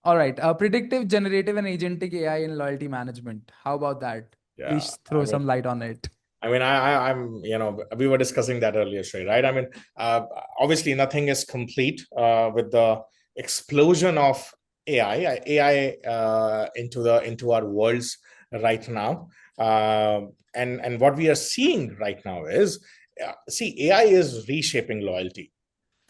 All right. Predictive, generative, and agentic AI in loyalty management. How about that? Yeah, Please throw some light on it. I'm, we were discussing that earlier, Shrey, right? Obviously, nothing is complete with the explosion of AI into our worlds right now. And what we are seeing right now is, see, AI is reshaping loyalty.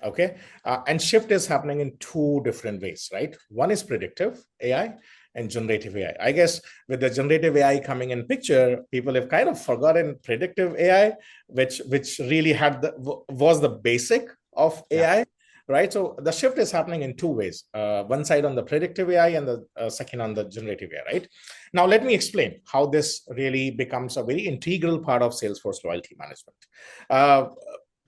Okay. And shift is happening in two different ways, right? One is predictive AI and generative AI. I guess with the generative AI coming in picture, people have kind of forgotten predictive AI, which really was the basic of Yeah. AI, right? So the shift is happening in two ways. One side on the predictive AI and the second on the generative AI, right? Now, let me explain how this really becomes a very integral part of Salesforce loyalty management. Uh,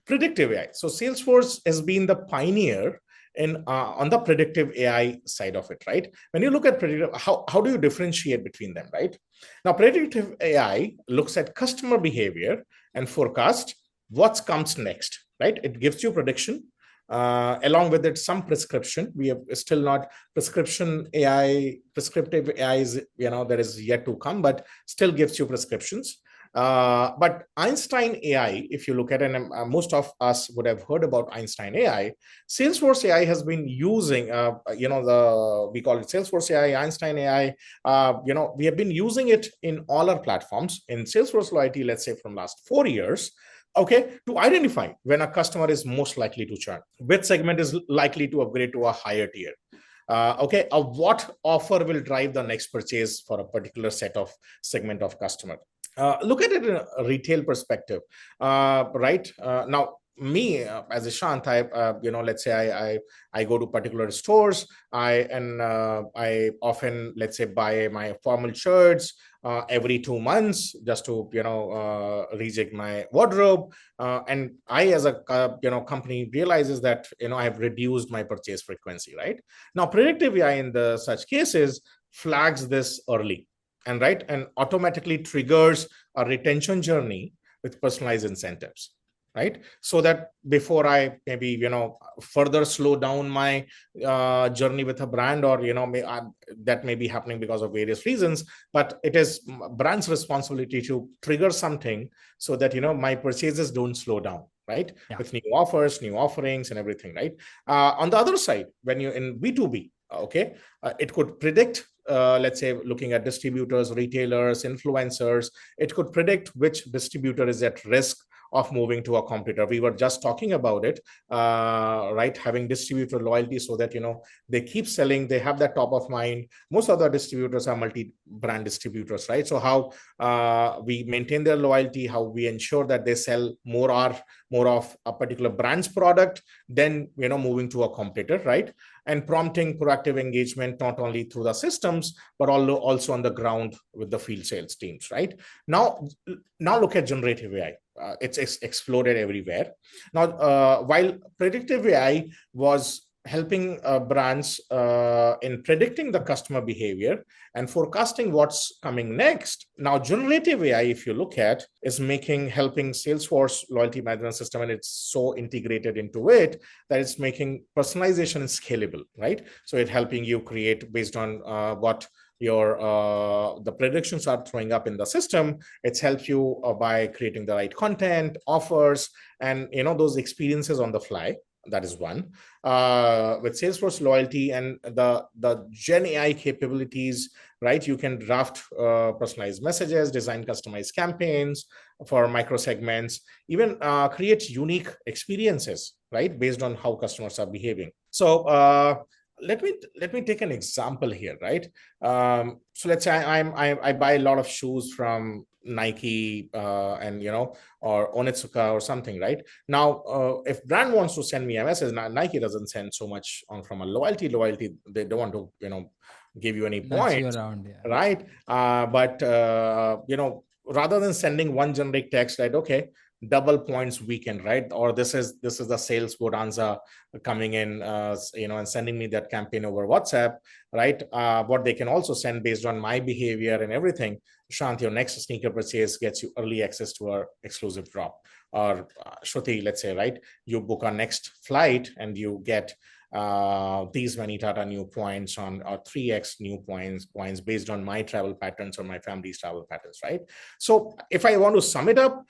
Predictive AI. So Salesforce has been the pioneer in on the predictive AI side of it, right? When you look at predictive, how do you differentiate between them, right? Now, predictive AI looks at customer behavior and forecast what comes next, right? It gives you prediction. Along with it, some prescription. We have still not prescription AI, prescriptive AI is, that is yet to come, but still gives you prescriptions. But Einstein AI, if you look at it, and most of us would have heard about Einstein AI, Salesforce AI has been using, we call it Salesforce AI, Einstein AI. We have been using it in all our platforms in Salesforce Loyalty, let's say from last 4 years. Okay, to identify when a customer is most likely to churn, which segment is likely to upgrade to a higher tier. What offer will drive the next purchase for a particular segment of customer. Look at it in a retail perspective, right? Now, me as a Shant, let's say I go to particular stores. I often, let's say, buy my formal shirts every 2 months just to rejig my wardrobe. And I, as a company, realizes that I have reduced my purchase frequency. Right now, predictive AI in the such cases flags this early and automatically triggers a retention journey with personalized incentives, right? So that before I maybe further slow down my journey with a brand, or that may be happening because of various reasons, but it is brand's responsibility to trigger something so that my purchases don't slow down, right? Yeah. With new offers, new offerings, and everything, right? On the other side, when you're in B2B, okay, it could predict, let's say, looking at distributors, retailers, influencers, it could predict which distributor is at risk of moving to a competitor. We were just talking about it, right? Having distributor loyalty so that they keep selling, they have that top of mind. Most of the distributors are multi-brand distributors, right? So how we maintain their loyalty, how we ensure that they sell more of a particular brand's product than moving to a competitor, right? And prompting proactive engagement not only through the systems but also on the ground with the field sales teams, right? Now look at generative AI. It's exploded everywhere. Now, while predictive AI was helping brands in predicting the customer behavior and forecasting what's coming next. Now, generative AI, if you look at, is helping Salesforce loyalty management system, and it's so integrated into it that it's making personalization scalable, right? So it's helping you create based on what your the predictions are throwing up in the system. It's helped you by creating the right content, offers, and those experiences on the fly. That is one. With Salesforce loyalty and the Gen AI capabilities, right? You can draft personalized messages, design customized campaigns for micro segments, even create unique experiences, right? Based on how customers are behaving. So let me take an example here, right? So let's say I buy a lot of shoes from Nike and or Onitsuka or something, right? Now, if brand wants to send me a message, Nike doesn't send so much on from a loyalty. They don't want to give you any Nudge you points, around. Yeah. right? But rather than sending one generic text, right? Okay, double points weekend, right? Or this is the sales bonanza coming in, and sending me that campaign over WhatsApp, right? What they can also send based on my behavior and everything. Shant, your next sneaker purchase gets you early access to our exclusive drop. or Shruti, let's say, right, you book our next flight and you get these many Tata new points on, or 3x new points based on my travel patterns or my family's travel patterns, right? So if I want to sum it up,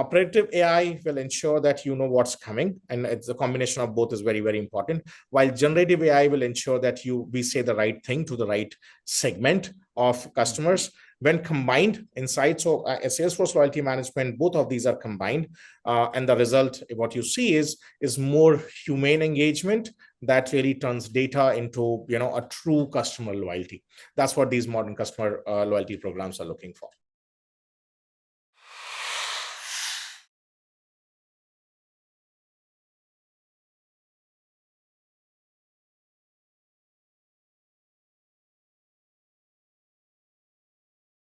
predictive AI will ensure that you know what's coming, and it's a combination of both is very, very important. While generative AI will ensure that we say the right thing to the right segment of customers. When combined inside, so Salesforce loyalty management, both of these are combined, and the result, what you see is more humane engagement that really turns data into a true customer loyalty. That's what these modern customer loyalty programs are looking for.